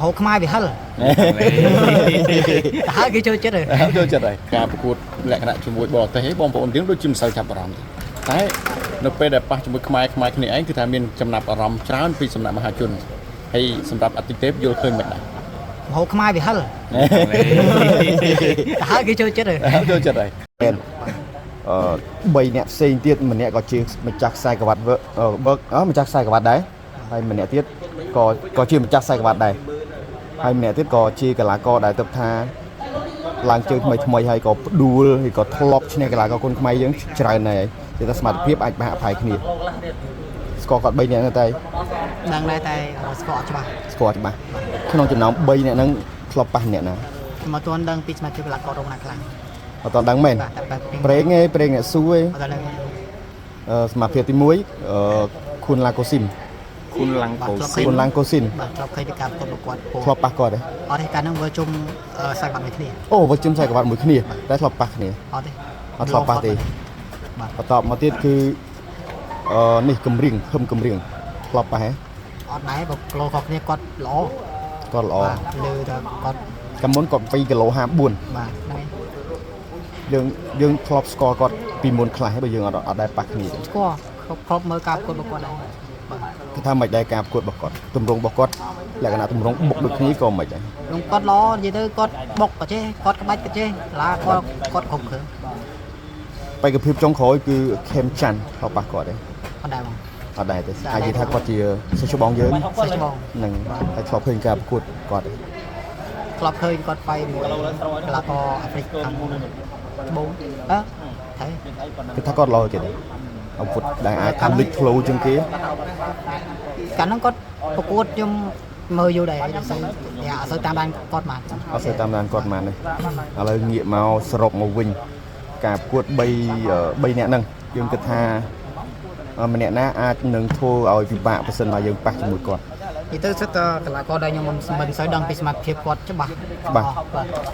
hộp mai bị hell hả cái chơi chết rồi chơi chết rồi cả cuộc lẹ cái chuyện mùi bò thế bom bồn tiếng đôi chim sao chập rầm đấy nó pe đẹp pa chuyện mùi mai cái này ấyคือทำเป็นจำนับรำช้าปีสำนักมหาชนให้สำหรับอติเทปโยนเคยเหมือนกัน hộp mai bị hell hả cái chơi chết rồi chơi chết rồi 3អ្នកផ្សេងទៀតម្នាក់ក៏ជាម្ចាស់ខ្សែក្រវ៉ាត់បើកម្ចាស់ខ្សែក្រវ៉ាត់ដែរហើយម្នាក់ទៀតក៏ជាម្ចាស់ខ្សែក្រវ៉ាត់ដែរហើយម្នាក់ទៀតក៏ជាកីឡាករដែលទៅថាឡើងជើងថ្មីហើយក៏ផ្ដួលហើយក៏ធ្លាប់ឈ្នះកីឡាករគុនខ្មែរយើងច្រើនហើយគេថាសមត្ថភាពអាចបះអភ័យគ្នាស្គាល់គាត់3នាក់ហ្នឹងតែដឹងដែរតែស្គាល់ច្បាស់ក្នុងចំណោម3នាក់ហ្នឹងធ្លាប់ប៉ះអ្នកណាមកទាន់ដឹងពីសមត្ថភាពកីឡាកររងណាខ្លាំងអត់ដឹងមែនប្រេងអ្នកស៊ូឯងសមត្ថភាពទី1ខួនឡាកូស៊ីនបាទធ្លាប់ឃើញពីការប្រកួតធ្លាប់ប៉ះគាត់ទេអត់ទេកាលហ្នឹងវាជុំខ្សែក្បាត់មួយគ្នាអូវាជុំខ្សែក្បាត់មួយគ្នាតែធ្លាប់ប៉ះគ្នាអត់ទេអត់ធ្លាប់ប៉ះទេបន្តមកទៀតគឺនេះកម្រៀងធ្លាប់ប៉ះហ៎អត់ដែរបើគីឡូរបស់គ្នាគាត់ល្អលើតែគាត់កាលមុនគាត់2គីឡូ54បាទហ្នឹងយើងធ្លាប់ស្គាល់គាត់ពីមុនខ្លះហើយបើយើងអត់ដែរប៉ះគ្នាស្គាល់គ្រប់មើលការប្រកួតរបស់គាត់ដែរគឺថាមិនដែរការប្រកួតរបស់គាត់ទម្រង់របស់គាត់លក្ខណៈទម្រង់បុកដូចគ្នាក៏មិនដែរគាត់ល្អនិយាយទៅគាត់បុកក៏ចេះគាត់ក្បាច់ក៏ចេះឡាគាត់គ្រប់គ្រងបេក្ខភាពចុងក្រោយគឺខេមចាន់ធ្លាប់ប៉ះគាត់ទេអត់ដែរបងអត់ដែរទេអាចនិយាយថាគាត់ជាសិស្សច្បងយើងនឹងតែធ្លាប់ឃើញការប្រកួតគាត់ទេធ្លាប់ឃើញគាត់ទៅមួយកីឡាករអាហ្វ្រិកខាងមុនត្បូងគឺថាគាត់ល្អគេដែរអពុតដែលអាចធ្វើលិចផ្លូវជាងគេកាលហ្នឹងគាត់ប្រកួតខ្ញុំមើលយូរដែរអត់សូវតាមដានគាត់មកទេឥឡូវងាកមកសរុបមកវិញការប្រកួត3នាក់ហ្នឹងយើងគិតថាម្នាក់ណាអាចនឹងធ្វើឲ្យពិបាកបើសិនមកយើងប៉ះជាមួយគាត់និយាយទៅសិតតែកីឡាករដែលខ្ញុំមិនសូវដឹងពីសមត្ថភាពគាត់ច្បាស់បាទ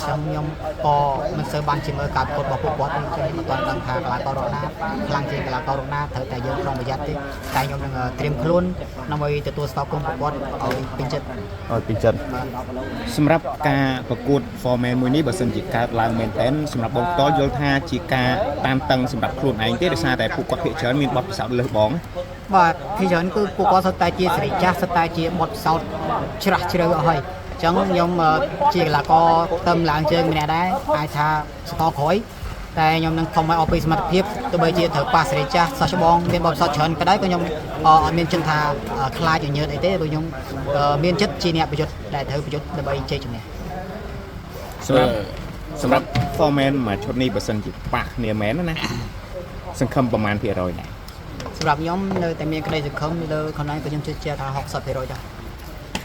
ខ្ញុំក៏មិនសូវបានជិះមើលការប្រកួតរបស់ពួកគាត់ទេខ្ញុំមិនទាន់ដឹងថាកីឡាកររកណាខ្លាំងជាងកីឡាកររកណាត្រូវតែយើងប្រុងប្រយ័ត្នទេតែខ្ញុំនឹងត្រៀមខ្លួនដើម្បីទទួលស្វាគមន៍ពួកគាត់ឲ្យពេញចិត្តសម្រាប់ការប្រកួត format មួយនេះបើសិនជាកើតឡើងមែនតើសម្រាប់បងតយល់ថាជាការតានតឹងសម្រាប់ខ្លួនឯងទេដោយសារតែពួកគាត់ភាគច្រើនមានបទពិសោធន៍លើសបងបាទភាគច្រើនគឺពួកគាត់សុទ្ធតែជាសេរីចាស់សុទ្ធតែជាបទពិសោធន៍ជ្រះជ្រៅអស់ហើយអញ្ចឹងខ្ញុំជាកីឡាករទៅឡើងជើងម្នាក់ដែរអាចថាស្ទក្រោយតែខ្ញុំនឹងខំឲ្យអស់ពីសមត្ថភាពទោះបីជាត្រូវប៉ះសេរីចាស់សិស្សច្បងមានបទពិសោធន៍ច្រើនក៏ដោយក៏ខ្ញុំអត់មានចិត្តថាខ្លាចញើតអីទេព្រោះខ្ញុំមានចិត្តជាអ្នកប្រយុទ្ធដែលត្រូវប្រយុទ្ធដើម្បីជ័យជំនះសម្រាប់ format មួយឈុតនេះបើសិនជាប៉ះគ្នាមែនណាសង្ឃឹមប្រមាណភាគរយដែរសម្រាប់ខ្ញុំនៅតែមានក្តីសង្ឃឹមលើខ្លួនឯងក៏ខ្ញុំជឿជាក់ថា 60% ដែរ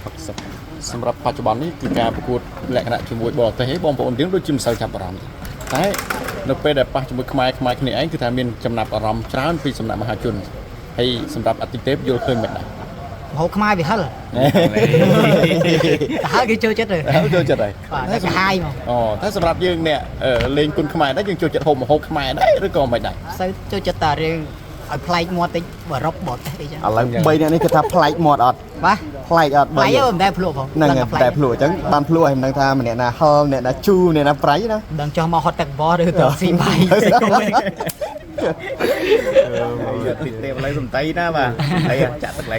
60សម្រាប់បច្ចុប្បន្ននេះគឺការប្រកួតលក្ខណៈជាមួយបរទេសឯងបងប្អូនយើងដូចជាមិនសូវចាប់អារម្មណ៍តែនៅពេលដែលប៉ះជាមួយខ្មែរគ្នាឯងគឺថាមានចំណាប់អារម្មណ៍ច្រើនពីសំណាក់មហាជនហើយសម្រាប់អតិថិជនយល់ឃើញមិនដែរហូបខ្មែរវាហិលហិលគេចូលចិត្តហើយតែកាហាយមកតែសម្រាប់យើងអ្នកលេងគុនខ្មែរដែរយើងចូលចិត្តហូបម្ហូបខ្មែរដែរឬក៏មិនដែរសូវចូលចិត្តតែរឿងឲ្យប្លែកមាត់តិចបរ៉ុបបតទេអីចឹងឥឡូវ3នាក់នេះគេថាប្លែកមាត់អត់បាទប្លែកអត់ប្លែកមិនដែរភ្លក់ផងហ្នឹងតែភ្លក់អញ្ចឹងបានភ្លក់ឲ្យមិនដឹងថាម្នាក់ណាហឹមម្នាក់ណាជូរម្នាក់ណាប្រៃណាដឹងចោះមកហត់ទឹកបោះឬក៏ស៊ីបាយទីទេឥឡូវសំដីណាបាទហើយចាក់ទឹកឡៃ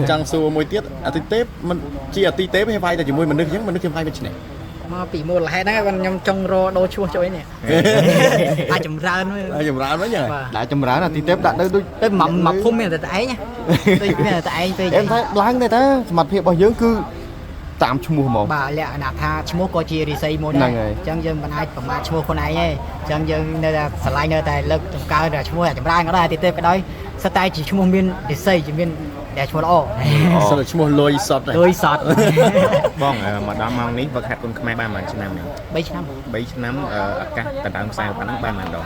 ចង់សួរមួយទៀតអាទីទេមិនជាអាទីទេវាវាយតែជាមួយមនុស្សអញ្ចឹងមនុស្សខ្ញុំវាយមិនឈ្នះមកពីមូលហេតុហ្នឹងខ្ញុំចង់រដូរឈ្មោះជួយនេះអាចចម្រើនវិញដាក់ចម្រើនអាទីទេដាក់ទៅដូចទៅមកភូមិមានតែឯងដូចមានតែឯងពេកអេថាឡើងទេតាសមត្ថភាពរបស់យើងគឺតាមឈ្មោះហ្មងបាទលក្ខណៈថាឈ្មោះក៏ជារិស័យមួយដែរអញ្ចឹងយើងមិនអាចប្រមាថឈ្មោះខ្លួនឯងទេអញ្ចឹងយើងនៅតែឆ្លៃនៅតែលើកតម្កើងតែឈ្មោះចម្រើនក៏ដែរទីទេក៏ដោយសិតតែជាឈ្មោះមានរិស័យជាមានតែឈ្មោះល្អសិតឈ្មោះលុយសតបងមកដល់ម៉ោងនេះវឹកហាត់គុនខ្មែរបានប៉ុន្មានឆ្នាំនេះ3ឆ្នាំឱកាសដណ្ដើមខ្សែប៉ុណ្ណឹងបានប៉ុន្មានដង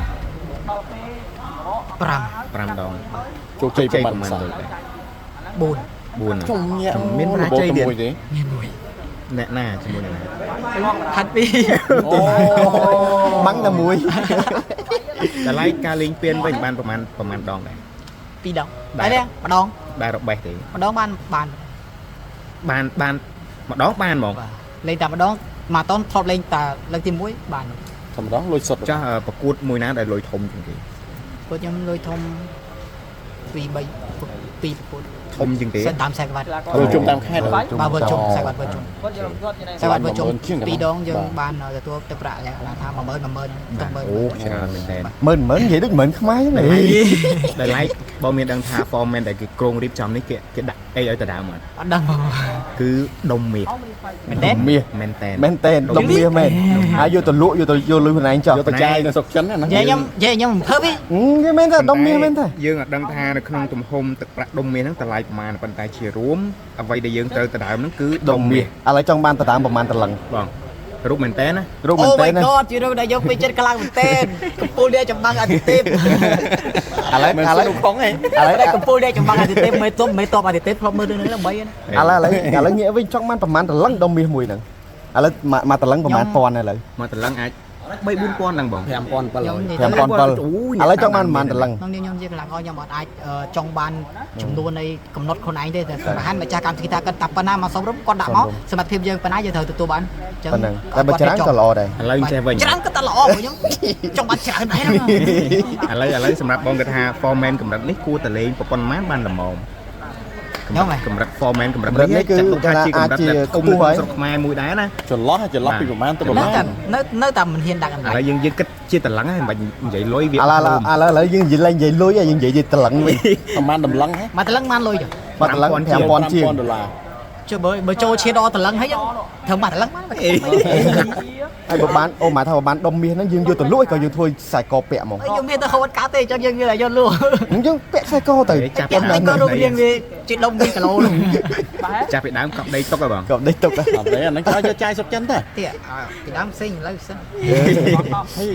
5ដងជោគជ័យប៉ុន្មានដង4ខ្ញុំមានប្រាជ័យទៀតមានមួយអ្នកណាជាមួយអ្នកណាហាត់ពីបាំងតែមួយតម្លៃការលេងពៀនវិញបានប្រហែលដងដែរ2ដងតែម្ដងដែររបេះទេម្ដងបាន ម្ដងបានហ្មង លេងតែម្ដងមកតនថតលេងតែលើកទី1បាន ធម្មតាលុយសុទ្ធ ចាស់ប្រកួតមួយណាដែលលុយធំជាងគេ ពួកខ្ញុំលុយធំ2 3 2ប្រកួត ធំជាងគេ សិនតាមខ្សែក្បាត់ លុយជុំតាមខេត្ត បើវើជុំខ្សែក្បាត់វើជុំខ្សែក្បាត់វើជុំ2ដងយើងបានទទួលទឹកប្រាក់យ៉ាងថា 10000 អូច្រើនមែនតើ មើលនិយាយដូចមិនខ្មែរហ្នឹង ដែលឡែកបើមានដឹងថា format ដែលគេក្រុងរៀបចំនេះគេដាក់អីឲ្យទៅដើមអត់ អត់ដឹងបង គឺដុំមាស មែនទេ មាស មែនតើ មែនតើដុំមាសមែនហើយយកទៅលក់យកទៅយកលុយខ្លួនឯងចោះ យកទៅចាយនៅស្រុកចិនណា និយាយខ្ញុំធ្វើវិញ គេមែនតើដុំមាសមែនតើ យើងអត់ដឹងថានៅក្នុងទំហំទឹកប្រាក់ដុំមាសហ្នឹងតម្លៃប្រមាណប៉ុន្តែជារួមអ្វីដែលយើងត្រូវទៅដើមហ្នឹងគឺ ដុំមាសឥឡូវចង់បានទៅតាមប្រហែលតឡឹង បងរូបមែនតើណា រូបមែ អូ នតើ my ណា god ជារឿងដែលយកពេញចិត្តខ្លាំងមែនទេកំពូលនេះចម្បាំងអាទិទេព ឥឡូវ មិន ឥ ស្ ឡូវ នុកផងឯង ឥឡូវ តែកំពូលនេះចម្បាំងអាទិទេពមេតុបអាទិទេពធ្លាប់មើលរឿងនេះដើម្បីណា ឥឡូវងាកវិញចង់បានប្រហែលតឡឹងដុំមាសមួយហ្នឹងឥឡូវមកតឡឹងប្រហែលពាន់ឥឡូវ មកតម្លឹងអាច 3-4,000ឡើងបង ខ្ញុំ 5700ឥឡូវចង់បានប្រហែលតឡឹង ក្នុងខ្ញុំជាកន្លងខ្ញុំអត់អាចចង់បានចំនួននៃកំណត់ខ្លួនឯងទេតែប្រហែលម្ចាស់កម្មវិធីថាគាត់តាប៉ុណ្ណាមកសុំរំគាត់ដាក់មកសមត្ថភាពយើងប៉ុណ្ណាយើងត្រូវទទួលបានអញ្ចឹង ប៉ុណ្ណឹងតែបើច្រើនក៏ល្អដែរ ឥឡូវចេះវិញ ច្រើនក៏តែល្អព្រោះខ្ញុំចង់បានច្រើនដែរហ្នឹង ឥឡូវសម្រាប់បងគាត់ថា format កម្រិតនេះគួរតែលេងប្រព័ន្ធម៉ានបានល្មម ខ្ញុំហ៎ កម្រិត format កម្រិត កម្រិតនេះគឺ ចាត់ទុកថាជាកម្រិត អាចជា ដែលគុំនៅ ខ្ពស់ហើយ ស្រុកខ្មែរមួយដែរណា ចន្លោះពីប្រមាណទៅប្រ នៅ មាណ តែនៅតែមិនហ៊ានដាក់កន្ ឥ លែ ឡូវ ង យើងគិតជាតម្លឹងហើយមិនបាច់និយាយលុយវា ឥឡូវយើងនិយាយឡើងនិយាយលុយហើយយើងនិយាយតឡឹងវិញ ប្រមាណតម្លឹងហ៎ មកតឡឹងបានលុយចុះ មកតឡឹង5000ជាង $5000 ចុះបើចូលឈៀដល់តឡឹងហើយធ្វើមកតឡឹងបាន ហើយបើបានអូមកថាបើបានដុំមាសហ្នឹងយើងយកទៅលក់ក៏យើងធ្វើខ្សែកពាក់ហ្មង ខ្ញុំមានទៅហូតកាត់ទេអញ្ចឹងយើងយកលក់ យើងពាក់ខ្សែកទៅ ចាក់តែក៏រូបរាងវាជាដុំ2គីឡូហ្នឹង ចាប់ពីដើមកប់ដីទុកហើយបង ក៏ដេកទុក អត់ទេអាហ្នឹងក្រោយយកចាយស្រុកចិនទេ ទៀតពីដើមផ្សេងឥឡូវផ្សេង ហើយ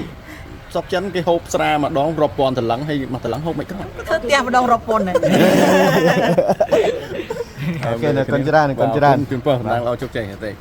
ស្រុកចិនគេហូបស្រាម្ដងរាប់ពាន់តឡឹងហើយមួយតឡឹងហូបមិនក្រោះ ធ្វើផ្ទះម្ដងរាប់ពាន់ហ្នឹង អូខេកូនច្រើន ពីប៉ុណ្ណឹងឲ្យជោគជ័យទេ